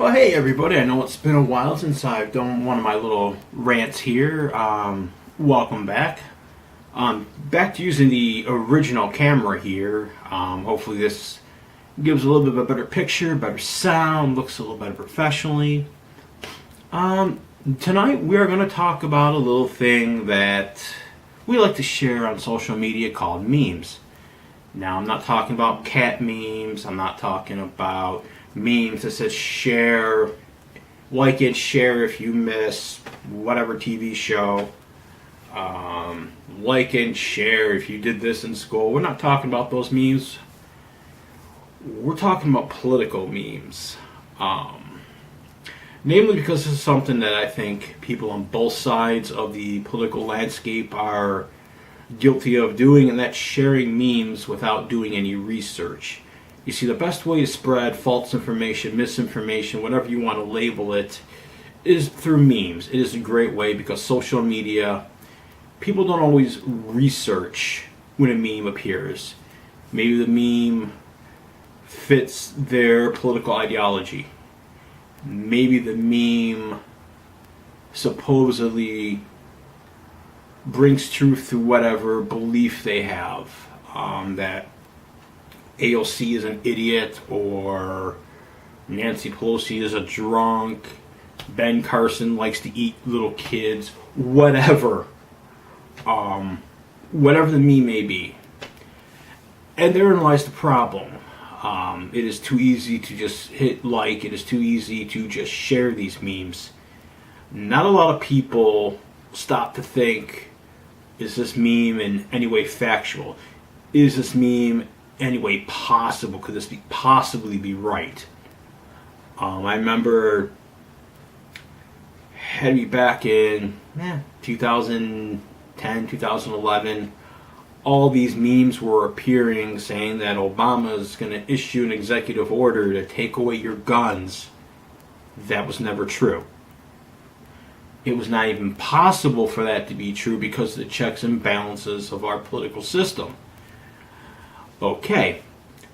Well, hey everybody, I know it's been a while since I've done one of my little rants here. Welcome back. Back to using the original camera here. Hopefully this gives a little bit of a better picture, better sound, looks a little better professionally. Tonight we are going to talk about a little thing that we like to share on social media called memes. Now, I'm not talking about cat memes, I'm not talking about memes that says share, like and share if you miss whatever TV show, like and share if you did this in school. We're not talking about those memes. We're talking about political memes. Namely because this is something that I think people on both sides of the political landscape are guilty of doing, and that's sharing memes without doing any research. You see, the best way to spread false information, misinformation, whatever you want to label it, is through memes. It is a great way because social media, people don't always research when a meme appears. Maybe the meme fits their political ideology. Maybe the meme supposedly brings truth to whatever belief they have, that AOC is an idiot, or Nancy Pelosi is a drunk, Ben Carson likes to eat little kids, whatever. Whatever the meme may be. And therein lies the problem. It is too easy to just hit like, it is too easy to just share these memes. Not a lot of people stop to think, is this meme in any way factual? Is this meme any way possible? Could this possibly be right? I remember had to be back in 2010, 2011. All these memes were appearing saying that Obama is going to issue an executive order to take away your guns. That was never true. It was not even possible for that to be true because of the checks and balances of our political system. Okay,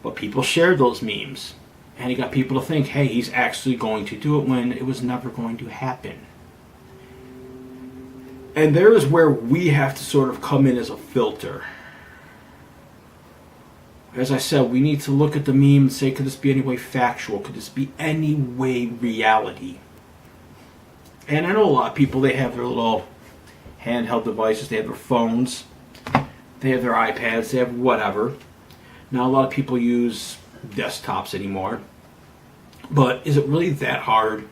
but people shared those memes, and it got people to think, hey, he's actually going to do it, when it was never going to happen. And there is where we have to sort of come in as a filter. As I said, we need to look at the meme and say, could this be any way factual? Could this be any way reality? And I know a lot of people, they have their little handheld devices, they have their phones, they have their iPads, they have whatever. Now, a lot of people use desktops anymore, but is it really that hard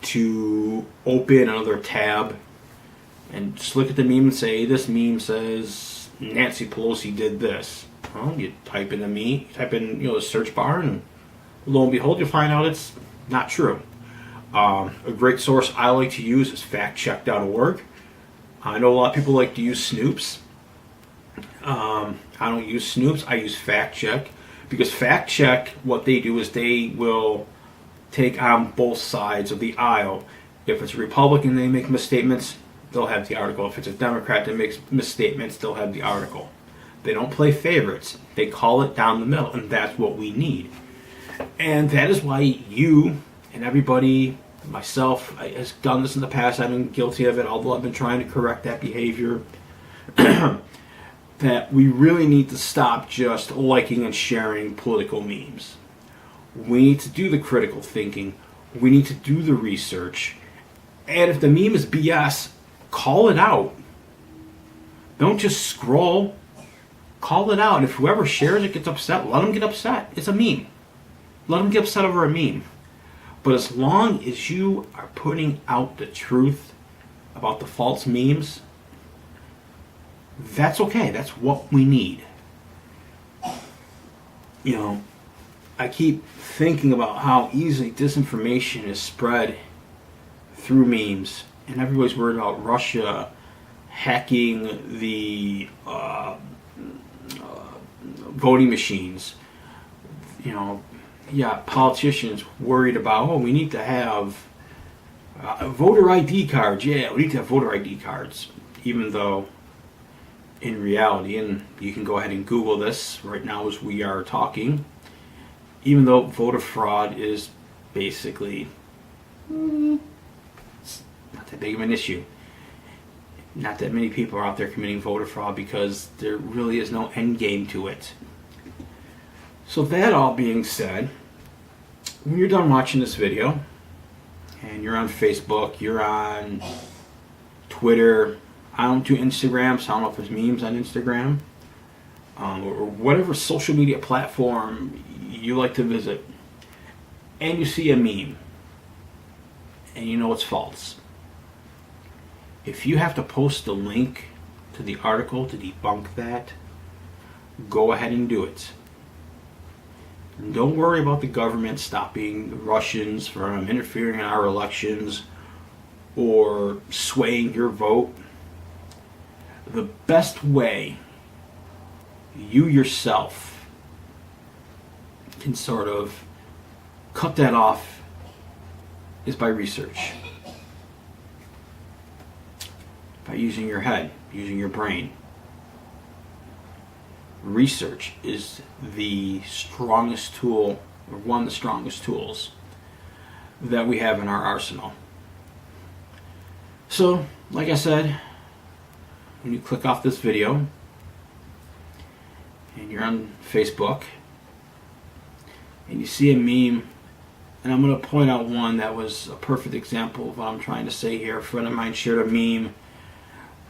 to open another tab and just look at the meme and say, this meme says Nancy Pelosi did this? Well, you type in the search bar, and lo and behold, you'll find out it's not true. A great source I like to use is factcheck.org. I know a lot of people like to use Snoops. I don't use Snoops, I use FactCheck, because FactCheck, what they do is they will take on both sides of the aisle. If it's a Republican, they make misstatements, they'll have the article. If it's a Democrat that makes misstatements, they'll have the article. They don't play favorites. They call it down the middle, and that's what we need. And that is why you and everybody, myself, has done this in the past. I've been guilty of it, although I've been trying to correct that behavior. That we really need to stop just liking and sharing political memes. We need to do the critical thinking. We need to do the research. And if the meme is BS, call it out. Don't just scroll. Call it out. If whoever shares it gets upset, let them get upset. It's a meme. Let them get upset over a meme. But as long as you are putting out the truth about the false memes, that's okay. That's what we need. You know, I keep thinking about how easily disinformation is spread through memes, and everybody's worried about Russia hacking the voting machines. You know, politicians worried about, we need to have voter ID cards. Yeah, we need to have voter ID cards, even though in reality, and you can go ahead and Google this right now as we are talking, even though voter fraud is basically, it's not that big of an issue. Not that many people are out there committing voter fraud because there really is no end game to it. So that all being said, when you're done watching this video, and you're on Facebook, you're on Twitter, I don't do Instagram, so I don't know if there's memes on Instagram, or whatever social media platform you like to visit, and you see a meme, and you know it's false. If you have to post a link to the article to debunk that, go ahead and do it. And don't worry about the government stopping the Russians from interfering in our elections or swaying your vote. The best way you yourself can sort of cut that off is by research. By using your head, using your brain. Research is the strongest tool, or one of the strongest tools that we have in our arsenal. So, like I said, when you click off this video and you're on Facebook and you see a meme, and I'm going to point out one that was a perfect example of what I'm trying to say here. A friend of mine shared a meme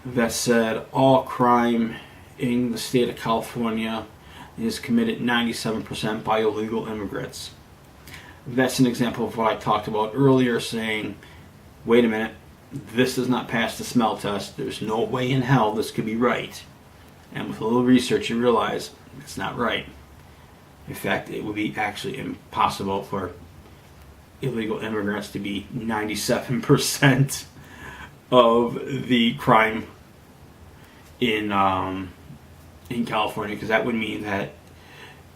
that said all crime in the state of California is committed 97% by illegal immigrants. That's an example of what I talked about earlier, saying, wait a minute, this does not pass the smell test. There's no way in hell this could be right. And with a little research you realize it's not right. In fact, it would be actually impossible for illegal immigrants to be 97% of the crime in California, because that would mean that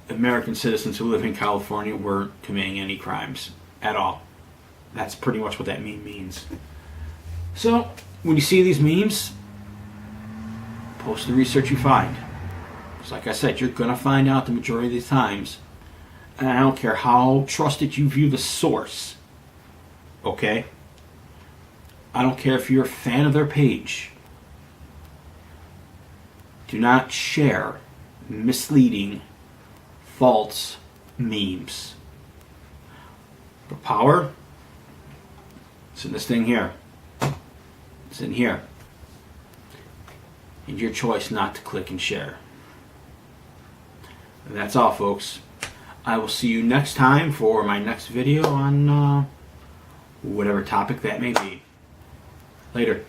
American citizens who live in California weren't committing any crimes at all. That's pretty much what that meme means. So, when you see these memes, post the research you find. Because like I said, you're going to find out the majority of the times, and I don't care how trusted you view the source, okay? I don't care if you're a fan of their page. Do not share misleading, false memes. The power, it's in this thing here. It's in here. And your choice not to click and share. And that's all, folks. I will see you next time for my next video on whatever topic that may be. Later.